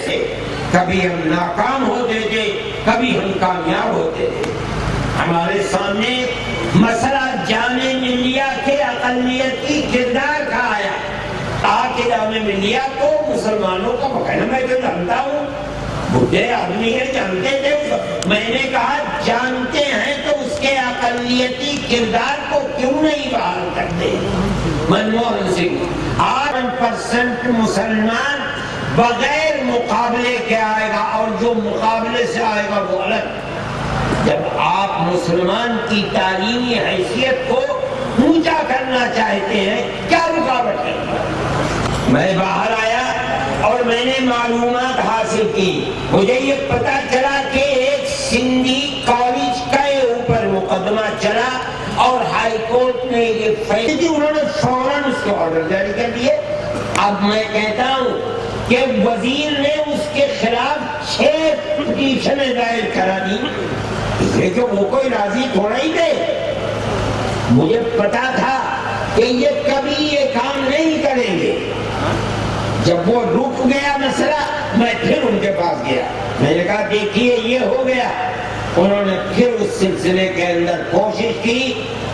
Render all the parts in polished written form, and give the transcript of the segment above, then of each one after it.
تھے، کبھی ہم ناکام ہوتے تھے، کبھی ہم کامیاب ہوتے تھے۔ ہمارے سامنے مسئلہ جامع ملیہ کے اقلیتی کردار کا آیا، تاکہ جامع ملیہ کو مسلمانوں کا بقایا، میں تو جانتا ہوں بڑھے آدمی ہے جانتے تھے، میں نے کہا جانتے ہیں تو اس کے اقلیتی کردار کو کیوں نہیں بحال کرتے؟ منموہن سنگھ 8% مسلمان بغیر مقابلے کے آئے گا، اور جو مقابلے سے آئے گا وہ الگ۔ جب آپ مسلمان کی تعلیمی حیثیت کو اونچا کرنا چاہتے ہیں، کیا رکاوٹ ہے؟ میں باہر آیا اور میں نے معلومات حاصل کی، مجھے یہ پتا چلا کہ ایک سندھی کالج کے اوپر مقدمہ چلا اور ہائی کورٹ نے یہ فیصلہ دی، انہوں نے فوراً اس کے آرڈر جاری کر دیے۔ اب میں کہتا ہوں کہ وزیر نے اس کے خلاف 6 پٹیشنیں دائر کرا دی، لیکن وہ کوئی راضی تھوڑا ہی تھے۔ مجھے پتا تھا کہ یہ کبھی یہ کام نہیں کریں گے۔ جب وہ رک گیا مسئلہ، میں پھر ان کے پاس گیا، میں نے کہا دیکھیے یہ ہو گیا۔ انہوں نے پھر اس سلسلے کے اندر کوشش کی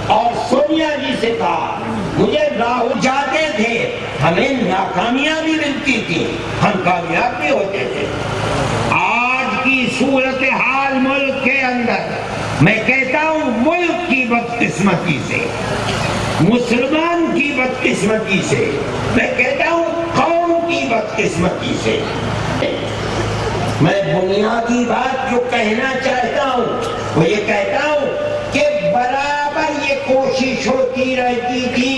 اور سونیا جی سے کہا، مجھے راہل جاتے تھے، ہمیں ناکامیاں بھی ملتی تھی، ہم کامیاب بھی ہوتے تھے۔ آج کی صورتحال ملک کے اندر، میں کہتا ہوں ملک کی بدقسمتی سے، مسلمان کی بدقسمتی سے، میں کہتا ہوں قوم کی بدقسمتی سے، میں بنیادی بات جو کہنا چاہتا ہوں وہ یہ کہتا ہوں کہ برابر یہ کوشش ہوتی رہتی تھی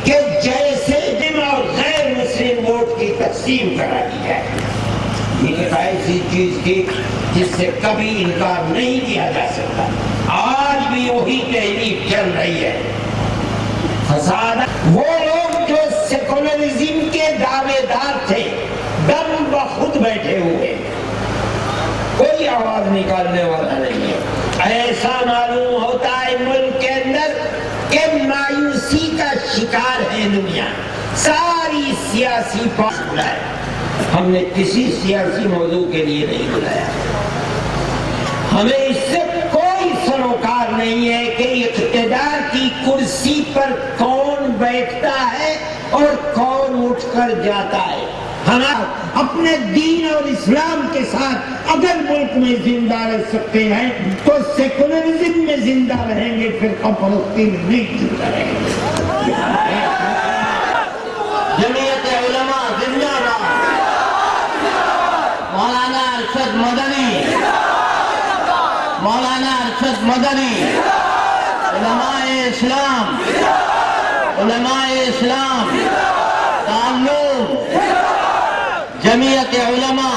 کہ جیسے مسلم اور غیر مسلم ووٹ کی تقسیم کرا دی جائے۔ یہ ایک ایسی چیز تھی جس سے کبھی انکار نہیں کیا جا سکتا۔ آج بھی وہی تحریک چل رہی ہے۔ فساد، وہ لوگ جو سیکولرزم کے دعوے دار تھے دم بخود بیٹھے ہوئے، کوئی آواز نکالنے والا نہیں ہے۔ ایسا معلوم ہوتا ہے ملک کے اندر کہ مایوسی کا شکار ہے دنیا، ساری سیاسی پارٹیاں بلائے، ہم نے کسی سیاسی موضوع کے لیے نہیں بلایا۔ ہمیں اس سے کوئی سروکار نہیں ہے کہ اقتدار کی کرسی پر کون بیٹھتا ہے اور کون اٹھ کر جاتا ہے۔ ہم اپنے دین اور اسلام کے ساتھ اگر ملک میں زندہ رہ سکتے ہیں تو سیکولرزم میں زندہ رہیں گے، پھر پرستی میں نہیں زندہ رہیں گے۔ جمعیت علماء زندہ باد، مولانا ارشد مدنی، مولانا ارشد مدنی، علماء اسلام، علماء اسلام، تعلق، جمعیت علماء۔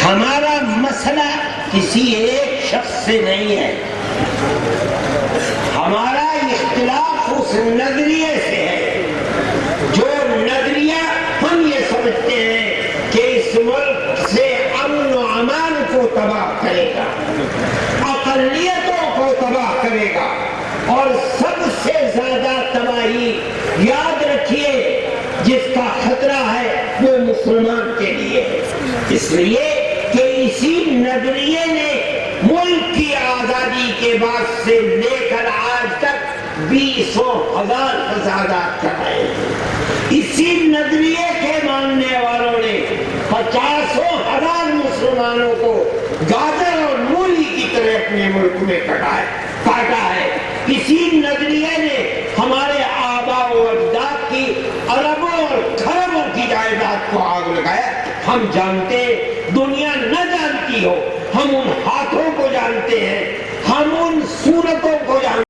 ہمارا مسئلہ کسی ایک شخص سے نہیں ہے، ہمارا اختلاف اس نظریے سے ہے، جو نظریہ ہم یہ سمجھتے ہیں کہ اس ملک سے امن و امان کو تباہ کرے گا، اقلیتوں کو تباہ کرے گا، اور سب سے زیادہ تباہی یاد رکھیے جس کا خطرہ ہے وہ مسلمان کے لیے ہے، اس لیے کہ اسی نظریے نے ملک کی آزادی کے بعد سے لے کر آج تک 20,000 فسادات کرائے، اسی نظریے کے ماننے والوں نے 50,000 مسلمانوں کو گاجر اور مولی کی طرح اپنے ملک میں کاٹا ہے، اسی نظریے نے ہمارے آباء و اجداد کی اربوں اور کھربوں کی جائیداد کو آگ لگایا۔ ہم جانتے، دنیا نہ جانتی ہو، ہم ان ہاتھوں کو جانتے ہیں، ہم ان صورتوں کو جانتے ہیں۔